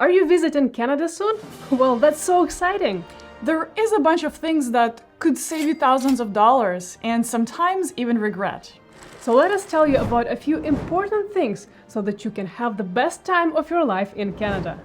Are you visiting Canada soon? Well, that's so exciting! There is a bunch of things that could save you thousands of dollars and sometimes even regret. So let us tell you about a few important things so that you can have the best time of your life in Canada.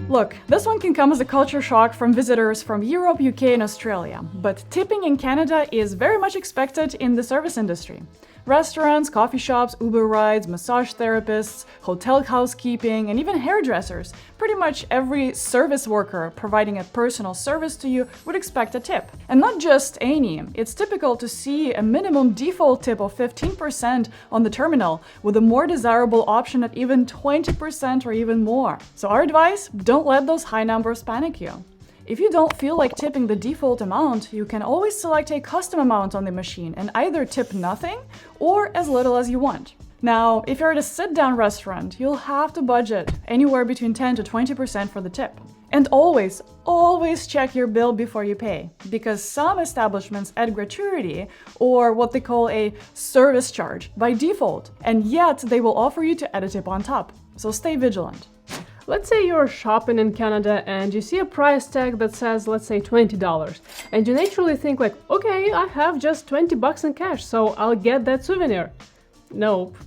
Look, this one can come as a culture shock from visitors from Europe, UK and Australia, but tipping in Canada is very much expected in the service industry. Restaurants, coffee shops, Uber rides, massage therapists, hotel housekeeping, and even hairdressers. Pretty much every service worker providing a personal service to you would expect a tip. And not just any. It's typical to see a minimum default tip of 15% on the terminal, with a more desirable option at even 20% or even more. So our advice, don't let those high numbers panic you. If you don't feel like tipping the default amount, you can always select a custom amount on the machine and either tip nothing or as little as you want. Now, if you're at a sit-down restaurant, you'll have to budget anywhere between 10 to 20% for the tip. And always check your bill before you pay, because some establishments add gratuity, or what they call a service charge, by default, and yet they will offer you to add a tip on top. So stay vigilant. Let's say you're shopping in Canada and you see a price tag that says, let's say, $20, and you naturally think like, okay, I have just 20 bucks in cash, so I'll get that souvenir. Nope.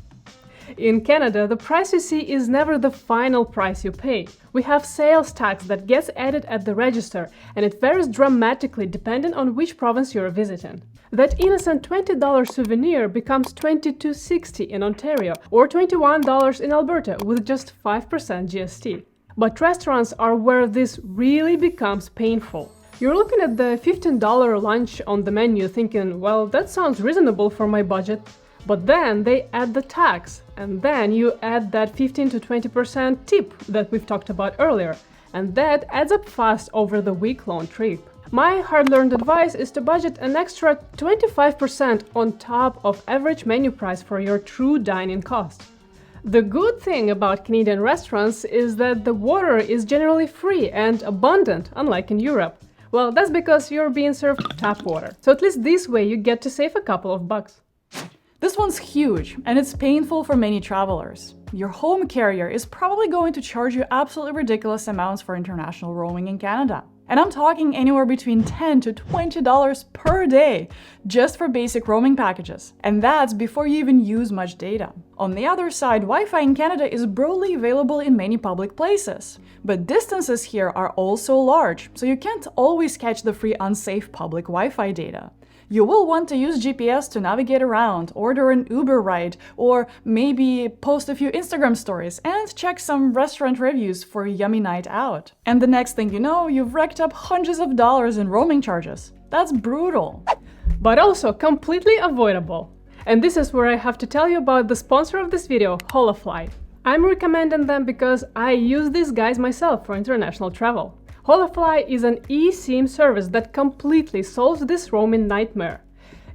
In Canada, the price you see is never the final price you pay. We have sales tax that gets added at the register, and it varies dramatically depending on which province you're visiting. That innocent $20 souvenir becomes $22.60 in Ontario or $21 in Alberta with just 5% GST. But restaurants are where this really becomes painful. You're looking at the $15 lunch on the menu thinking, well, that sounds reasonable for my budget. But then they add the tax, and then you add that 15 to 20% tip that we've talked about earlier, and that adds up fast over the week-long trip. My hard-learned advice is to budget an extra 25% on top of average menu price for your true dining cost. The good thing about Canadian restaurants is that the water is generally free and abundant, unlike in Europe. Well, that's because you're being served tap water. So at least this way you get to save a couple of bucks. This one's huge, and it's painful for many travelers. Your home carrier is probably going to charge you absolutely ridiculous amounts for international roaming in Canada. And I'm talking anywhere between $10 to $20 per day just for basic roaming packages. And that's before you even use much data. On the other side, Wi-Fi in Canada is broadly available in many public places. But distances here are also large, so you can't always catch the free unsafe public Wi-Fi data. You will want to use GPS to navigate around, order an Uber ride, or maybe post a few Instagram stories and check some restaurant reviews for a yummy night out. And the next thing you know, you've racked up hundreds of dollars in roaming charges. That's brutal. But also completely avoidable. And this is where I have to tell you about the sponsor of this video, Holofly. I'm recommending them because I use these guys myself for international travel. Holofly is an eSIM service that completely solves this roaming nightmare.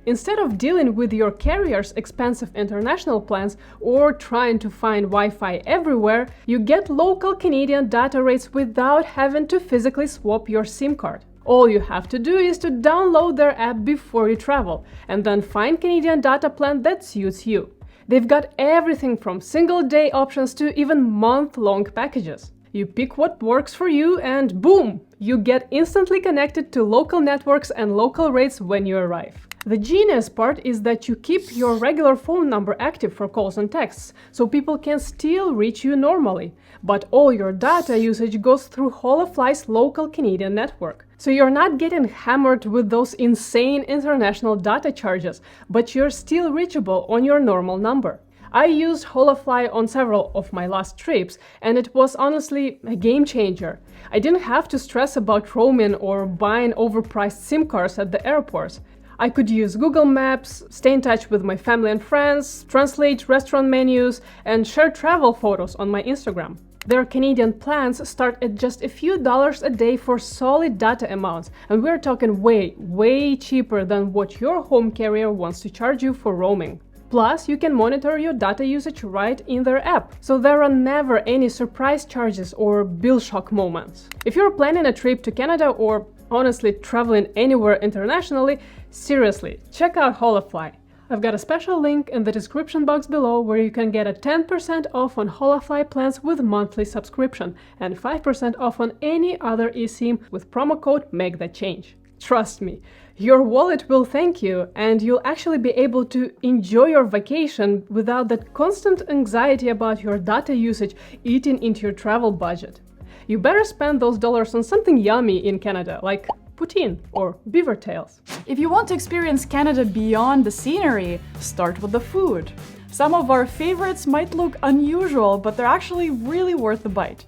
Instead of dealing with your carrier's expensive international plans or trying to find Wi-Fi everywhere, you get local Canadian data rates without having to physically swap your SIM card. All you have to do is to download their app before you travel, and then find Canadian data plan that suits you. They've got everything from single-day options to even month-long packages. You pick what works for you and boom! You get instantly connected to local networks and local rates when you arrive. The genius part is that you keep your regular phone number active for calls and texts, so people can still reach you normally. But all your data usage goes through Holofly's local Canadian network. So you're not getting hammered with those insane international data charges, but you're still reachable on your normal number. I used Holofly on several of my last trips, and it was honestly a game changer. I didn't have to stress about roaming or buying overpriced SIM cards at the airports. I could use Google Maps, stay in touch with my family and friends, translate restaurant menus, and share travel photos on my Instagram. Their Canadian plans start at just a few dollars a day for solid data amounts, and we're talking way cheaper than what your home carrier wants to charge you for roaming. Plus, you can monitor your data usage right in their app, so there are never any surprise charges or bill shock moments. If you're planning a trip to Canada or honestly traveling anywhere internationally, seriously, check out Holofly. I've got a special link in the description box below where you can get a 10% off on Holafly plans with monthly subscription and 5% off on any other eSIM with promo code MakeThatChange. Trust me, your wallet will thank you, and you'll actually be able to enjoy your vacation without that constant anxiety about your data usage eating into your travel budget. You better spend those dollars on something yummy in Canada, like poutine or beaver tails. If you want to experience Canada beyond the scenery, start with the food. Some of our favorites might look unusual, but they're actually really worth the bite.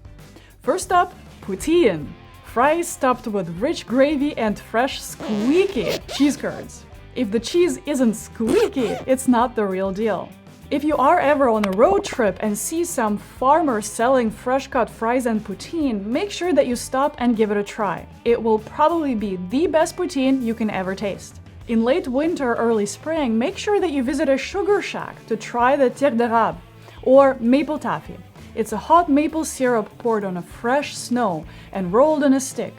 First up, poutine. Fries topped with rich gravy and fresh, squeaky cheese curds. If the cheese isn't squeaky, it's not the real deal. If you are ever on a road trip and see some farmer selling fresh-cut fries and poutine, make sure that you stop and give it a try. It will probably be the best poutine you can ever taste. In late winter, early spring, make sure that you visit a sugar shack to try the tire d'érable, or maple taffy. It's a hot maple syrup poured on a fresh snow and rolled in a stick.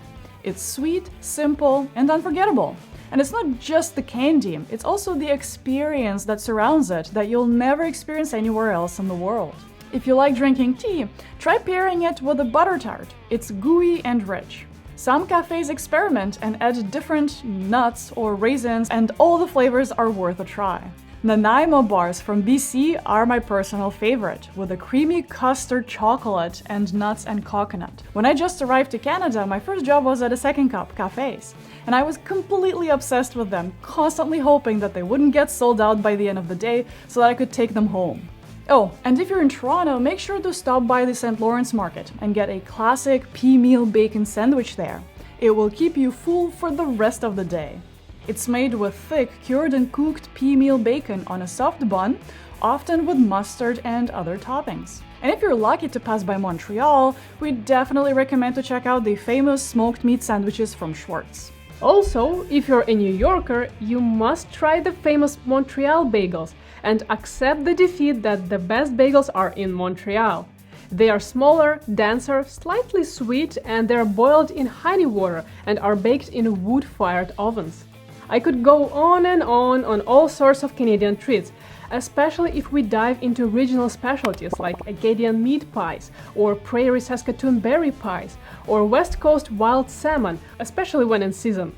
It's sweet, simple, and unforgettable. And it's not just the candy, it's also the experience that surrounds it that you'll never experience anywhere else in the world. If you like drinking tea, try pairing it with a butter tart. It's gooey and rich. Some cafes experiment and add different nuts or raisins, and all the flavors are worth a try. Nanaimo bars from BC are my personal favorite, with a creamy custard chocolate and nuts and coconut. When I just arrived to Canada, my first job was at a Second Cup cafes, and I was completely obsessed with them, constantly hoping that they wouldn't get sold out by the end of the day so that I could take them home. Oh, and if you're in Toronto, make sure to stop by the St. Lawrence Market and get a classic pea meal bacon sandwich there. It will keep you full for the rest of the day. It's made with thick, cured and cooked pea meal bacon on a soft bun, often with mustard and other toppings. And if you're lucky to pass by Montreal, we definitely recommend to check out the famous smoked meat sandwiches from Schwartz. Also, if you're a New Yorker, you must try the famous Montreal bagels and accept the defeat that the best bagels are in Montreal. They are smaller, denser, slightly sweet, and they're boiled in honey water and are baked in wood-fired ovens. I could go on all sorts of Canadian treats, especially if we dive into regional specialties like Acadian meat pies, or Prairie Saskatoon berry pies, or West Coast wild salmon, especially when in season.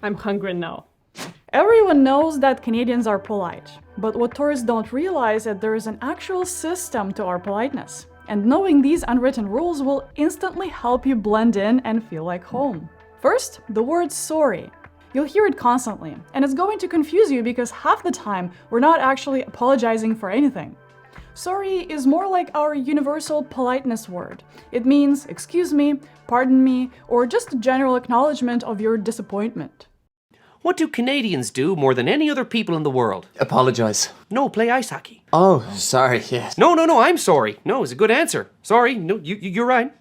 I'm hungry now. Everyone knows that Canadians are polite, but what tourists don't realize is that there is an actual system to our politeness. And knowing these unwritten rules will instantly help you blend in and feel like home. First, the word sorry. You'll hear it constantly, and it's going to confuse you because half the time we're not actually apologizing for anything. Sorry is more like our universal politeness word. It means excuse me, pardon me, or just a general acknowledgement of your disappointment. What do Canadians do more than any other people in the world? Apologize. No, play ice hockey. Oh, sorry, yes. No, I'm sorry. No, it's a good answer. Sorry, no, you're right.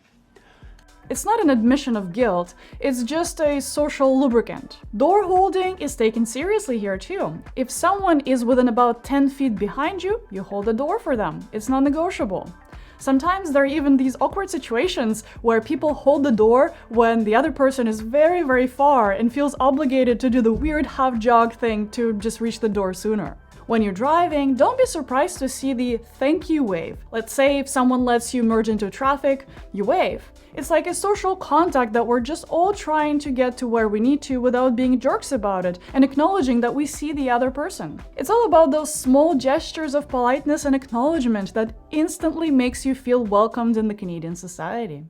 It's not an admission of guilt, it's just a social lubricant. Door holding is taken seriously here too. If someone is within about 10 feet behind you, you hold the door for them. It's non-negotiable. Sometimes there are even these awkward situations where people hold the door when the other person is very, very far and feels obligated to do the weird half-jog thing to just reach the door sooner. When you're driving, don't be surprised to see the thank you wave. Let's say if someone lets you merge into traffic, you wave. It's like a social contact that we're just all trying to get to where we need to without being jerks about it and acknowledging that we see the other person. It's all about those small gestures of politeness and acknowledgement that instantly makes you feel welcomed in the Canadian society.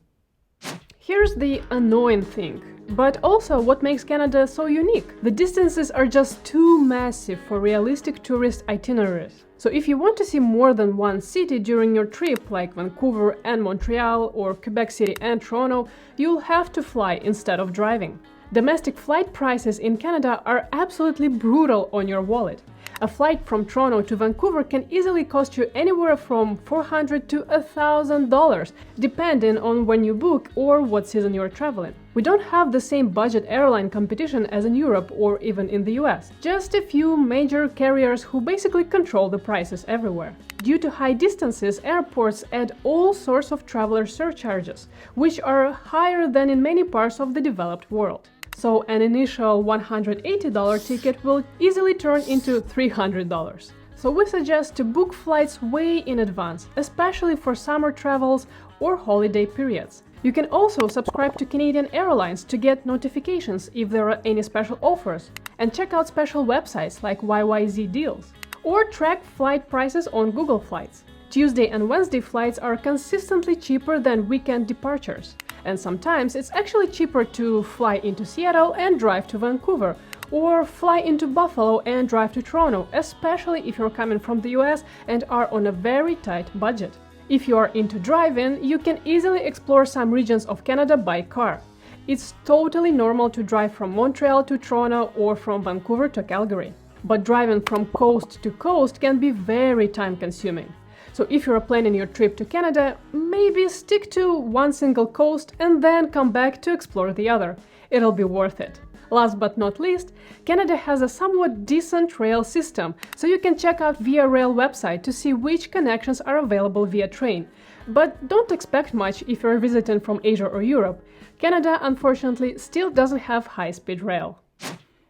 Here's the annoying thing, but also what makes Canada so unique. The distances are just too massive for realistic tourist itineraries. So if you want to see more than one city during your trip, like Vancouver and Montreal or Quebec City and Toronto, you'll have to fly instead of driving. Domestic flight prices in Canada are absolutely brutal on your wallet. A flight from Toronto to Vancouver can easily cost you anywhere from $400 to $1,000, depending on when you book or what season you're traveling. We don't have the same budget airline competition as in Europe or even in the US. Just a few major carriers who basically control the prices everywhere. Due to high distances, airports add all sorts of traveler surcharges, which are higher than in many parts of the developed world. So an initial $180 ticket will easily turn into $300. So we suggest to book flights way in advance, especially for summer travels or holiday periods. You can also subscribe to Canadian Airlines to get notifications if there are any special offers, and check out special websites like YYZ Deals. Or track flight prices on Google Flights. Tuesday and Wednesday flights are consistently cheaper than weekend departures. And sometimes it's actually cheaper to fly into Seattle and drive to Vancouver, or fly into Buffalo and drive to Toronto, especially if you're coming from the US and are on a very tight budget. If you are into driving, you can easily explore some regions of Canada by car. It's totally normal to drive from Montreal to Toronto or from Vancouver to Calgary. But driving from coast to coast can be very time-consuming. So if you're planning your trip to Canada, maybe stick to one single coast and then come back to explore the other. It'll be worth it. Last but not least, Canada has a somewhat decent rail system, so you can check out Via Rail website to see which connections are available via train. But don't expect much if you're visiting from Asia or Europe. Canada, unfortunately, still doesn't have high-speed rail.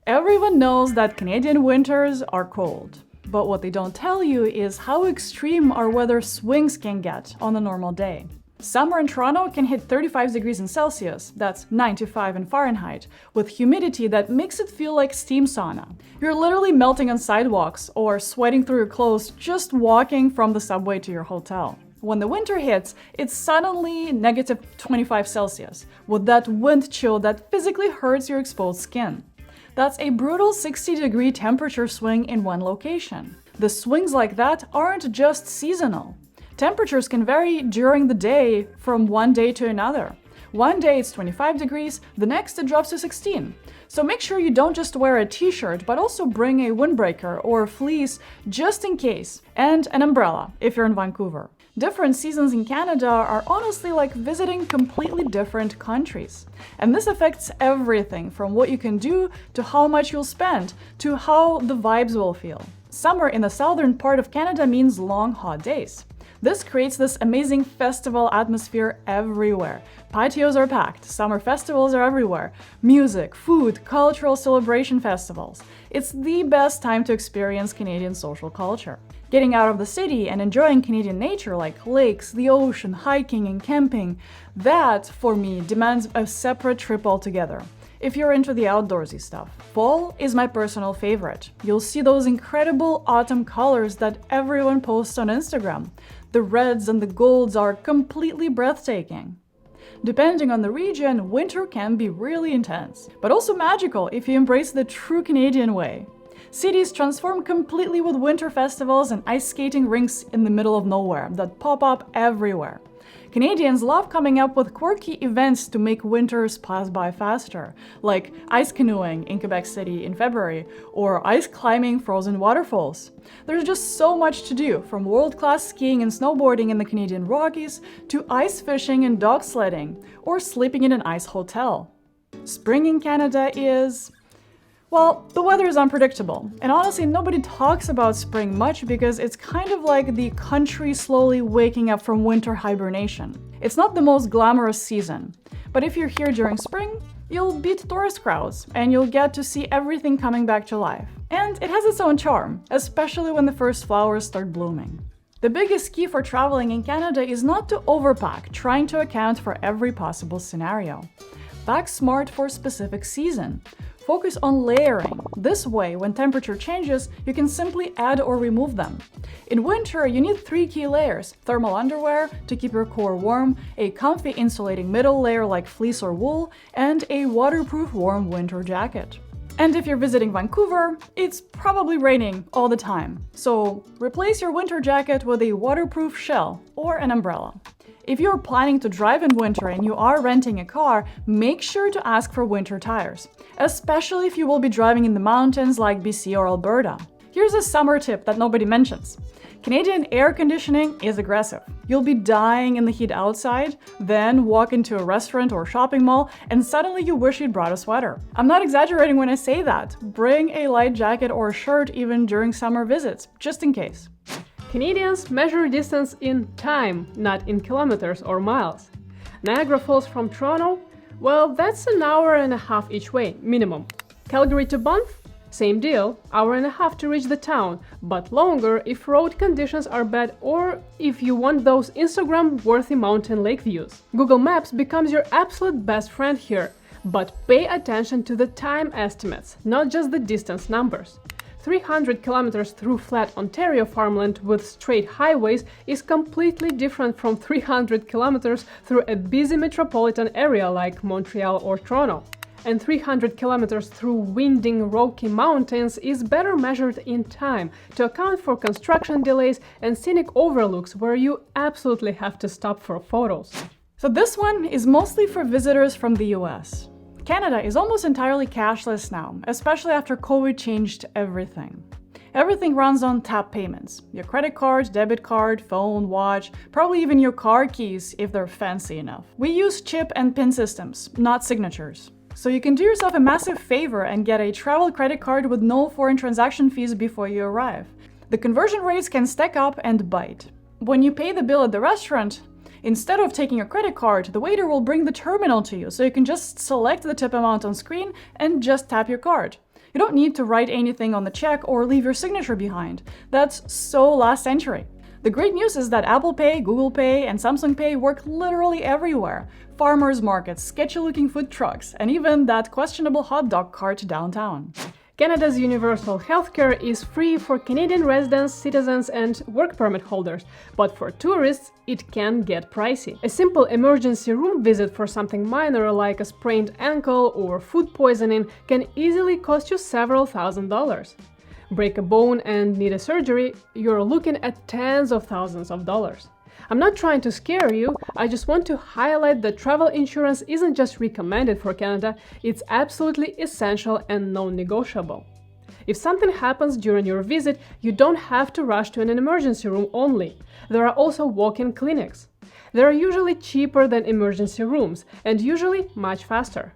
Everyone knows that Canadian winters are cold. But what they don't tell you is how extreme our weather swings can get on a normal day. Summer in Toronto can hit 35 degrees in Celsius, that's 95 in Fahrenheit, with humidity that makes it feel like steam sauna. You're literally melting on sidewalks or sweating through your clothes just walking from the subway to your hotel. When the winter hits, it's suddenly negative 25 Celsius, with that wind chill that physically hurts your exposed skin. That's a brutal 60-degree temperature swing in one location. The swings like that aren't just seasonal. Temperatures can vary during the day from one day to another. One day it's 25 degrees, the next it drops to 16. So make sure you don't just wear a t-shirt, but also bring a windbreaker or a fleece just in case, and an umbrella if you're in Vancouver. Different seasons in Canada are honestly like visiting completely different countries. And this affects everything from what you can do to how much you'll spend to how the vibes will feel. Summer in the southern part of Canada means long, hot days. This creates this amazing festival atmosphere everywhere. Patios are packed, summer festivals are everywhere. Music, food, cultural celebration festivals. It's the best time to experience Canadian social culture. Getting out of the city and enjoying Canadian nature like lakes, the ocean, hiking and camping, that, for me, demands a separate trip altogether. If you're into the outdoorsy stuff. Fall is my personal favorite. You'll see those incredible autumn colors that everyone posts on Instagram. The reds and the golds are completely breathtaking. Depending on the region, winter can be really intense, but also magical if you embrace the true Canadian way. Cities transform completely with winter festivals and ice skating rinks in the middle of nowhere that pop up everywhere. Canadians love coming up with quirky events to make winters pass by faster, like ice canoeing in Quebec City in February, or ice climbing frozen waterfalls. There's just so much to do, from world-class skiing and snowboarding in the Canadian Rockies to ice fishing and dog sledding, or sleeping in an ice hotel. Spring in Canada is... well, the weather is unpredictable, and honestly nobody talks about spring much because it's kind of like the country slowly waking up from winter hibernation. It's not the most glamorous season, but if you're here during spring, you'll beat tourist crowds and you'll get to see everything coming back to life. And it has its own charm, especially when the first flowers start blooming. The biggest key for traveling in Canada is not to overpack, trying to account for every possible scenario. Pack smart for a specific season. Focus on layering. This way, when temperature changes, you can simply add or remove them. In winter, you need 3 key layers: thermal underwear to keep your core warm, a comfy insulating middle layer like fleece or wool, and a waterproof warm winter jacket. And if you're visiting Vancouver, it's probably raining all the time. So replace your winter jacket with a waterproof shell or an umbrella. If you're planning to drive in winter and you are renting a car, make sure to ask for winter tires, especially if you will be driving in the mountains like BC or Alberta. Here's a summer tip that nobody mentions. Canadian air conditioning is aggressive. You'll be dying in the heat outside, then walk into a restaurant or shopping mall, and suddenly you wish you'd brought a sweater. I'm not exaggerating when I say that. Bring a light jacket or a shirt even during summer visits, just in case. Canadians measure distance in time, not in kilometers or miles. Niagara Falls from Toronto? Well, that's an hour and a half each way, minimum. Calgary to Banff? Same deal, hour and a half to reach the town, but longer if road conditions are bad or if you want those Instagram-worthy mountain lake views. Google Maps becomes your absolute best friend here, but pay attention to the time estimates, not just the distance numbers. 300 kilometers through flat Ontario farmland with straight highways is completely different from 300 kilometers through a busy metropolitan area like Montreal or Toronto. And 300 kilometers through winding Rocky Mountains is better measured in time to account for construction delays and scenic overlooks where you absolutely have to stop for photos. So this one is mostly for visitors from the US. Canada is almost entirely cashless now, especially after COVID changed everything. Everything runs on tap payments. Your credit card, debit card, phone, watch, probably even your car keys if they're fancy enough. We use chip and PIN systems, not signatures. So you can do yourself a massive favor and get a travel credit card with no foreign transaction fees before you arrive. The conversion rates can stack up and bite. When you pay the bill at the restaurant, instead of taking a credit card, the waiter will bring the terminal to you, so you can just select the tip amount on screen and just tap your card. You don't need to write anything on the check or leave your signature behind. That's so last century. The great news is that Apple Pay, Google Pay, and Samsung Pay work literally everywhere. Farmers markets, sketchy-looking food trucks, and even that questionable hot dog cart downtown. Canada's universal healthcare is free for Canadian residents, citizens, and work permit holders, but for tourists, it can get pricey. A simple emergency room visit for something minor like a sprained ankle or food poisoning can easily cost you several $1,000s. Break a bone and need a surgery, you're looking at tens of thousands of dollars. I'm not trying to scare you, I just want to highlight that travel insurance isn't just recommended for Canada, it's absolutely essential and non-negotiable. If something happens during your visit, you don't have to rush to an emergency room only. There are also walk-in clinics. They are usually cheaper than emergency rooms and usually much faster.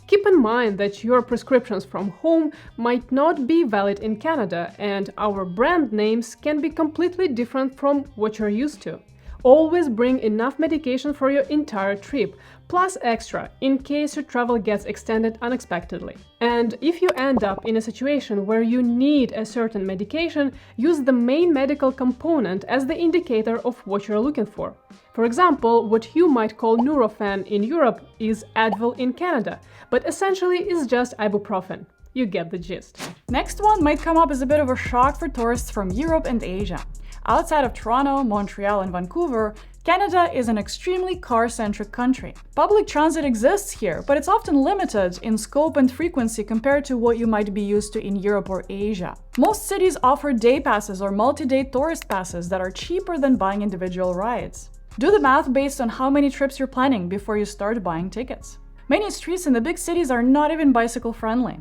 Keep in mind that your prescriptions from home might not be valid in Canada, and our brand names can be completely different from what you're used to. Always bring enough medication for your entire trip, plus extra, in case your travel gets extended unexpectedly. And if you end up in a situation where you need a certain medication, use the main medical component as the indicator of what you're looking for. For example, what you might call Nurofen in Europe is Advil in Canada, but essentially is just ibuprofen. You get the gist. Next one might come up as a bit of a shock for tourists from Europe and Asia. Outside of Toronto, Montreal, and Vancouver, Canada is an extremely car-centric country. Public transit exists here, but it's often limited in scope and frequency compared to what you might be used to in Europe or Asia. Most cities offer day passes or multi-day tourist passes that are cheaper than buying individual rides. Do the math based on how many trips you're planning before you start buying tickets. Many streets in the big cities are not even bicycle-friendly.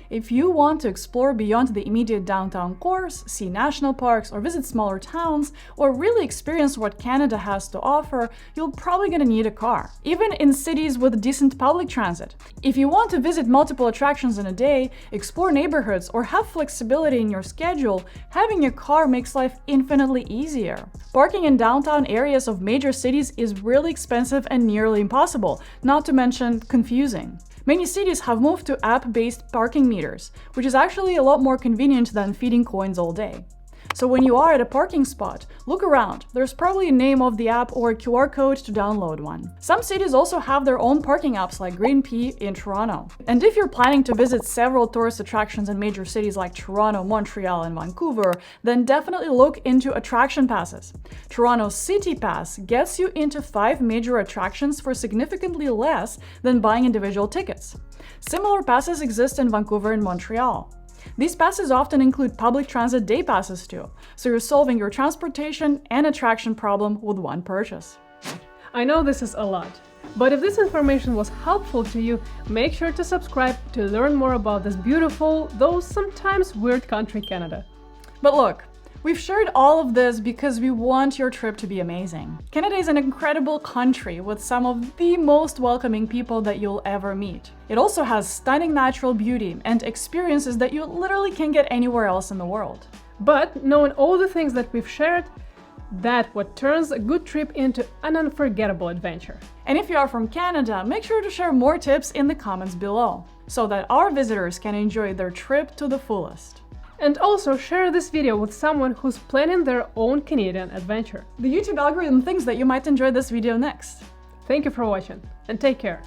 If you want to explore beyond the immediate downtown cores, see national parks, or visit smaller towns, or really experience what Canada has to offer, you're probably gonna need a car, even in cities with decent public transit. If you want to visit multiple attractions in a day, explore neighborhoods, or have flexibility in your schedule, having a car makes life infinitely easier. Parking in downtown areas of major cities is really expensive and nearly impossible, not to mention confusing. Many cities have moved to app-based parking meters, which is actually a lot more convenient than feeding coins all day. So when you are at a parking spot, look around. There's probably a name of the app or a QR code to download one. Some cities also have their own parking apps like Green P in Toronto. And if you're planning to visit several tourist attractions in major cities like Toronto, Montreal, and Vancouver, then definitely look into attraction passes. Toronto City Pass gets you into 5 major attractions for significantly less than buying individual tickets. Similar passes exist in Vancouver and Montreal. These passes often include public transit day passes too, so you're solving your transportation and attraction problem with one purchase. I know this is a lot, but if this information was helpful to you, make sure to subscribe to learn more about this beautiful, though sometimes weird country, Canada. But look, we've shared all of this because we want your trip to be amazing. Canada is an incredible country with some of the most welcoming people that you'll ever meet. It also has stunning natural beauty and experiences that you literally can't get anywhere else in the world. But knowing all the things that we've shared, That's what turns a good trip into an unforgettable adventure. And if you are from Canada, make sure to share more tips in the comments below, so that our visitors can enjoy their trip to the fullest. And also share this video with someone who's planning their own Canadian adventure. The YouTube algorithm thinks that you might enjoy this video next. Thank you for watching, and take care!